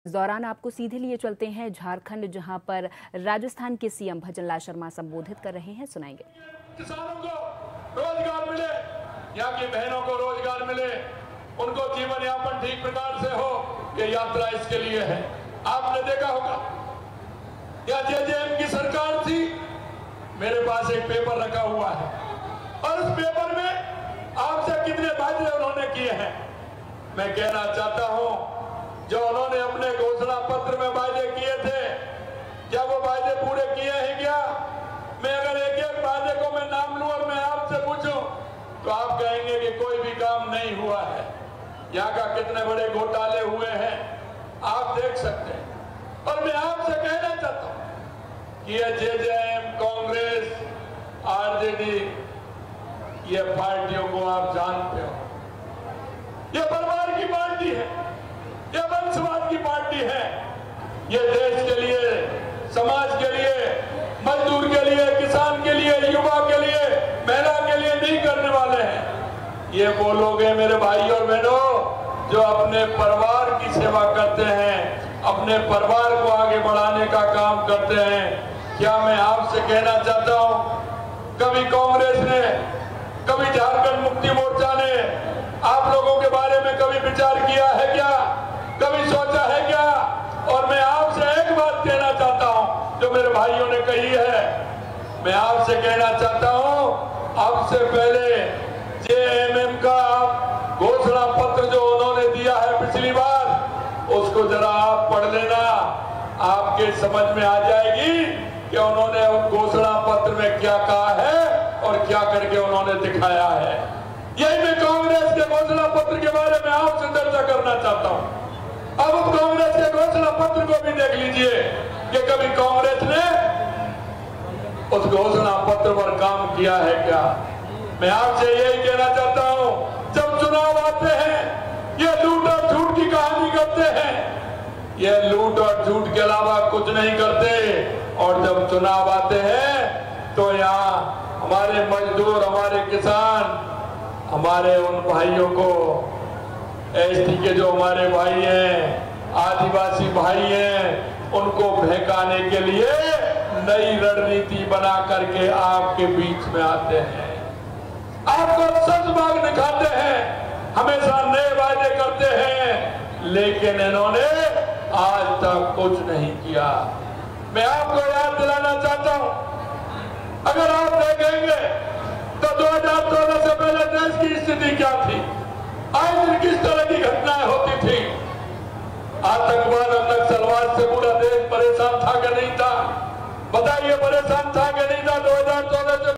इस दौरान आपको सीधे लिए चलते हैं झारखंड, जहां पर राजस्थान के सीएम भजनलाल शर्मा संबोधित कर रहे हैं। सुनाएंगे। किसानों को रोजगार मिले, यहाँ की बहनों को रोजगार मिले, उनको जीवन यापन ठीक प्रकार से हो, ये यात्रा इसके लिए है। आपने देखा होगा या जेजेएम की सरकार थी, मेरे पास एक पेपर रखा हुआ है और उस पेपर में आपसे कितने वादे उन्होंने किए हैं। मैं कहना चाहता हूं, जो उन्होंने अपने घोषणा पत्र में वादे किए थे, क्या वो वादे पूरे किए हैं क्या? मैं अगर एक एक वादे को मैं नाम लूं और मैं आपसे पूछूं तो आप कहेंगे कि कोई भी काम नहीं हुआ है। यहाँ का कितने बड़े घोटाले हुए हैं आप देख सकते हैं। और मैं आपसे कहना चाहता हूं कि ये जेजेएम, कांग्रेस, आरजेडी, ये पार्टियों को आप जानते हो, ये परिवार की पार्टी है, ये वंशवाद की पार्टी है। ये देश के लिए, समाज के लिए, मजदूर के लिए, किसान के लिए, युवा के लिए, महिला के लिए नहीं करने वाले हैं। ये वो लोग हैं मेरे भाई और बहनों, जो अपने परिवार की सेवा करते हैं, अपने परिवार को आगे बढ़ाने का काम करते हैं। क्या मैं आपसे कहना चाहता हूं, कभी कांग्रेस ने, कभी झारखंड मुक्ति मोर्चा ने आप लोगों के बारे में कभी विचार किया है क्या? कभी सोचा है क्या? और मैं आपसे एक बात कहना चाहता हूं जो मेरे भाइयों ने कही है, मैं आपसे कहना चाहता हूं, आपसे पहले जेएमएम का घोषणा पत्र जो उन्होंने दिया है पिछली बार, उसको जरा आप पढ़ लेना, आपके समझ में आ जाएगी कि उन्होंने घोषणा पत्र में क्या कहा है और क्या करके उन्होंने दिखाया है। यही मैं कांग्रेस के घोषणा पत्र के बारे में आपसे चर्चा करना चाहता हूं। अब कांग्रेस के घोषणा पत्र को भी देख लीजिए कि कभी कांग्रेस ने उस घोषणा पत्र पर काम किया है क्या? मैं आपसे यही कहना चाहता हूं, जब चुनाव आते हैं ये लूट और झूठ की कहानी करते हैं, ये लूट और झूठ के अलावा कुछ नहीं करते। और जब चुनाव आते हैं तो यहाँ हमारे मजदूर, हमारे किसान, हमारे उन भाइयों को, एसटी के जो हमारे भाई हैं, आदिवासी भाई हैं, उनको बहकाने के लिए नई रणनीति बना करके आपके बीच में आते हैं, आपको सच बात दिखाते हैं, हमेशा नए वादे करते हैं, लेकिन इन्होंने आज तक कुछ नहीं किया। मैं आपको याद दिलाना चाहता हूं, अगर आप देखेंगे तो 2014 से पहले देश की स्थिति क्या थी, आज दिन किस तरह की घटनाएं होती थी। आतंकवाद और नक्सलवाद से पूरा देश परेशान था कि नहीं था? बताइए, परेशान था कि नहीं था 2014 से?